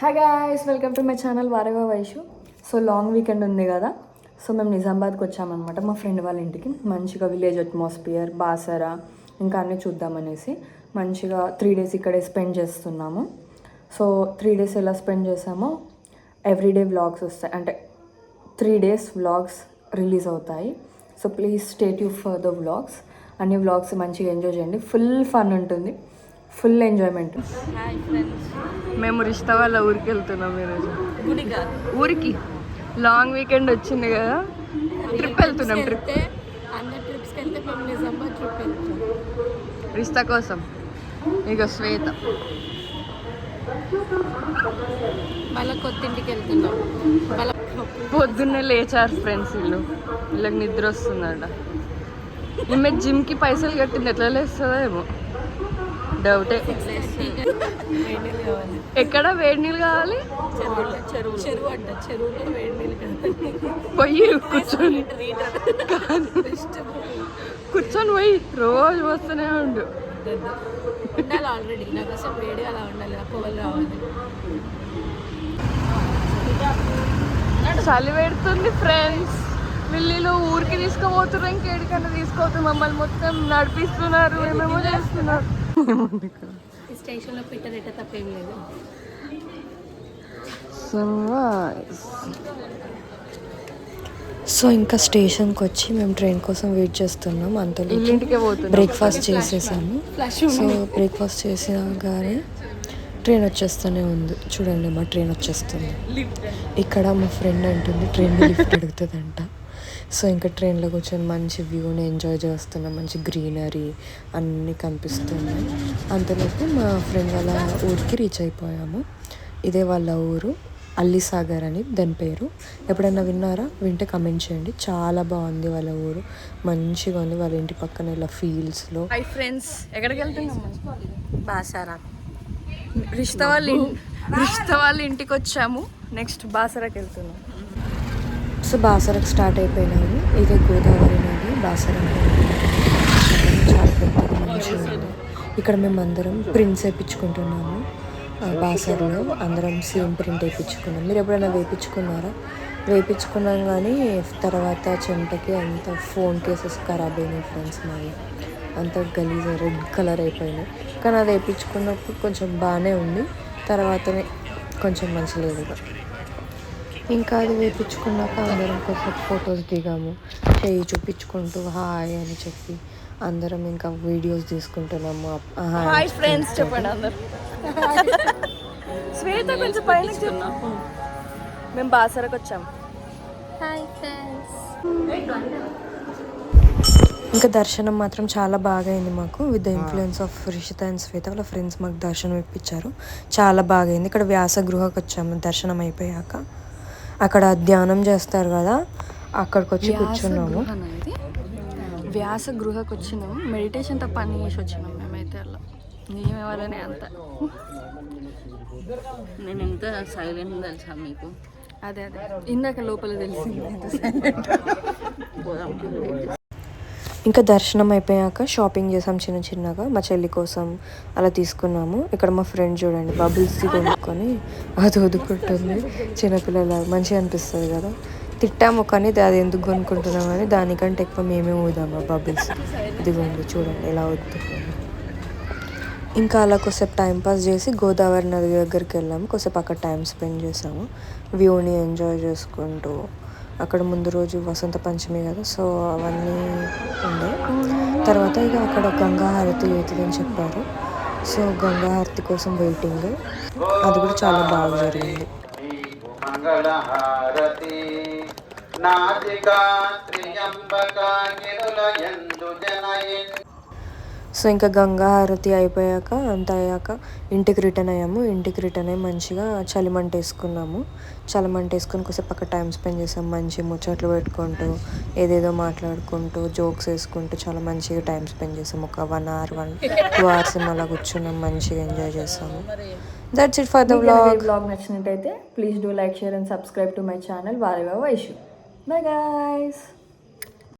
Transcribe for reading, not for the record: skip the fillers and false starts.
Hi guys, welcome to my channel Varaga Vaishu. So long weekend ఉంది కదా, so మేము నిజామాబాద్కి వచ్చామన్నమాట మా ఫ్రెండ్ వాళ్ళ ఇంటికి. మంచిగా విలేజ్ అట్మాస్ఫియర్, బాసరా ఇంకా అన్నీ చూద్దామనేసి మంచిగా 3 days ఇక్కడే స్పెండ్ చేస్తున్నాము. సో 3 days ఎలా స్పెండ్ చేసామో ఎవ్రీడే వ్లాగ్స్ వస్తాయి, అంటే 3 days వ్లాగ్స్ రిలీజ్ అవుతాయి. So please stay tune for the vlogs. అన్ని వ్లాగ్స్ మంచిగా ఎంజాయ్ చేయండి, ఫుల్ ఫన్ ఉంటుంది, ఫుల్ ఎంజాయ్మెంట్. మేము రిష్తా వాళ్ళ ఊరికి వెళ్తున్నాం ఈరోజు. ఊరికి లాంగ్ వీకెండ్ వచ్చింది కదా, ట్రిప్ వెళ్తున్నాం. రిష్తా కోసం ఇక శ్వేత మళ్ళీ కొత్త ఇంటికి వెళ్తున్నాం. పొద్దున్నే లేచారు ఫ్రెండ్స్, వీళ్ళకి నిద్ర వస్తుందట. ఈమె జిమ్కి పైసలు కట్టింది, ఎట్లా లేస్తుందో ఏమో డౌటే. ఎక్కడ వేడి నీళ్ళు కావాలి? పోయి కూర్చొని కూర్చొని పోయి రోజు వస్తూనే ఉండు. ఆల్రెడీ నాకు అసలు వేడి అలా ఉండాలి, పొగలు రావాలి. చలి పెడుతుంది ఫ్రెండ్స్. వీళ్ళు ఊరికి తీసుకుపోతున్నారు, ఇంకేడికన్నా తీసుకోవద్దు, మమ్మల్ని మొత్తం నడిపిస్తున్నారు, ఏమేమో చేస్తున్నారు. స్టేషన్లో పెట్టరేట తప్పేం లేదు. సో ఇంకా స్టేషన్కి వచ్చి మేము ట్రైన్ కోసం వెయిట్ చేస్తున్నాం. అంతలో బ్రేక్ఫాస్ట్ చేసేసాము. సో బ్రేక్ఫాస్ట్ చేసినాగానే ట్రైన్ వచ్చేస్తూనే ఉంది. చూడండి, మా ట్రైన్ వచ్చేస్తుంది. ఇక్కడ మా ఫ్రెండ్ అంటుంది ట్రైన్ లిఫ్ట్ అడుగుతుందంట. సో ఇంకా ట్రైన్లో కూర్చొని మంచి వ్యూని ఎంజాయ్ చేస్తున్నాం. మంచి గ్రీనరీ అన్నీ కనిపిస్తున్నాయి. అంతలోపు మా ఫ్రెండ్ వాళ్ళ ఊరికి రీచ్ అయిపోయాము. ఇదే వాళ్ళ ఊరు, అల్లిసాగర్ అని దాని పేరు. ఎప్పుడైనా విన్నారా? వింటే కమెంట్ చేయండి. చాలా బాగుంది వాళ్ళ ఊరు, మంచిగా ఉంది. వాళ్ళ ఇంటి పక్కన ఇలా ఫీల్డ్స్లో. హాయ్ ఫ్రెండ్స్, ఎక్కడికి వెళ్తున్నాం? బాసారా. రిష్తా వాళ్ళ ఇంటికి వచ్చాము. నెక్స్ట్ బాసరాకి వెళ్తున్నాం. సో బాసరకు స్టార్ట్ అయిపోయినాము. ఇదే గోదావరి నది, బాసర చాలా పెద్దగా మంచిగా ఉంది. ఇక్కడ మేము అందరం ప్రింట్స్ వేయించుకుంటున్నాము. బాసరలో అందరం సేమ్ ప్రింట్ వేయించుకున్నాం. మీరు ఎప్పుడైనా వేయించుకున్నారా? వేయించుకున్నాం, కానీ తర్వాత చెంటకి అంత ఫోన్ కేసెస్ ఖరాబ్ అయినాయి ఫ్రెండ్స్. మావి అంత గలీజ్ రెడ్ కలర్ అయిపోయినాయి. కానీ అది వేయించుకున్నప్పుడు కొంచెం బాగానే ఉంది, తర్వాతనే కొంచెం మంచి లేదు. ఇంకా అది వేయించుకున్నాక అందరం కొంచెం ఫొటోస్ దిగాము, చేయి చూపించుకుంటూ హాయ్ అని చెప్పి అందరం ఇంకా వీడియోస్ తీసుకుంటున్నాము. హాయ్ ఫ్రెండ్స్ చెప్పండి అందరు. శ్వేత కొంచెం పైన చెప్పు. మేము బాసరకు వచ్చాము. Hi friends. ఇంకా దర్శనం మాత్రం చాలా బాగా అయింది మాకు. With the influence of Rishita and Shweta వాళ్ళ ఫ్రెండ్స్ మాకు దర్శనం ఇప్పించారు. చాలా బాగా అయింది. ఇక్కడ వ్యాసగృహకు వచ్చాము దర్శనం అయిపోయాక. అక్కడ ధ్యానం చేస్తారు కదా, అక్కడికి వచ్చి కూర్చున్నాము. వ్యాసగృహకు వచ్చినాము, మెడిటేషన్ తప్ప అన్ని చేసి వచ్చినాము మేమైతే. అలా ఏమే వాళ్ళనే అంత నేను ఎంత సైలెంట్ తెలుసా మీకు? అదే ఇందాక లోపల తెలిసింది. ఇంకా దర్శనం అయిపోయాక షాపింగ్ చేసాం చిన్న చిన్నగా. మా చెల్లి కోసం అలా తీసుకున్నాము. ఇక్కడ మా ఫ్రెండ్ చూడండి బబుల్స్ కొనుక్కొని అది వదుకుంటుంది. చిన్నపిల్లల మంచిగా అనిపిస్తుంది కదా. తిట్టాము కానీ అది ఎందుకు కొనుక్కుంటున్నాము అని, దానికంటే ఎక్కువ మేమే ఊదాము బబుల్స్. ఇదిగోండి చూడండి ఎలా వద్దుకుంది. ఇంకా అలా కొద్దిసేపు టైంపాస్ చేసి గోదావరి నది దగ్గరికి వెళ్ళాము. కొద్దిసేపు అక్కడ టైం స్పెండ్ చేసాము, వ్యూని ఎంజాయ్ చేసుకుంటూ. అక్కడ ముందు రోజు వసంత పంచమి కదా, సో అవన్నీ ఉండే. తర్వాత ఇక అక్కడ గంగా హారతి అవుతుందని చెప్పారు. సో గంగా హారతి కోసం వెయిటింగ్, అది కూడా చాలా బాగా జరిగింది. సో ఇంకా గంగా హారతి అయిపోయాక అంత అయ్యాక ఇంటికి రిటర్న్ అయ్యాము. ఇంటికి రిటర్న్ అయ్యి మంచిగా చలిమంట వేసుకున్నాము. చలిమంట వేసుకొని కొద్దిసేపు అక్కడ టైం స్పెండ్ చేసాం. మంచి ముచ్చట్లు పెట్టుకుంటూ ఏదేదో మాట్లాడుకుంటూ జోక్స్ వేసుకుంటూ చాలా మంచిగా టైం స్పెండ్ చేసాము. ఒక 1 hour 2 hours అలా కూర్చున్నాం, మంచిగా ఎంజాయ్ చేసాము. That's it for the vlog. నచ్చినట్టయితే please do like, share and subscribe to my channel Varaga Vaishu. Bye guys.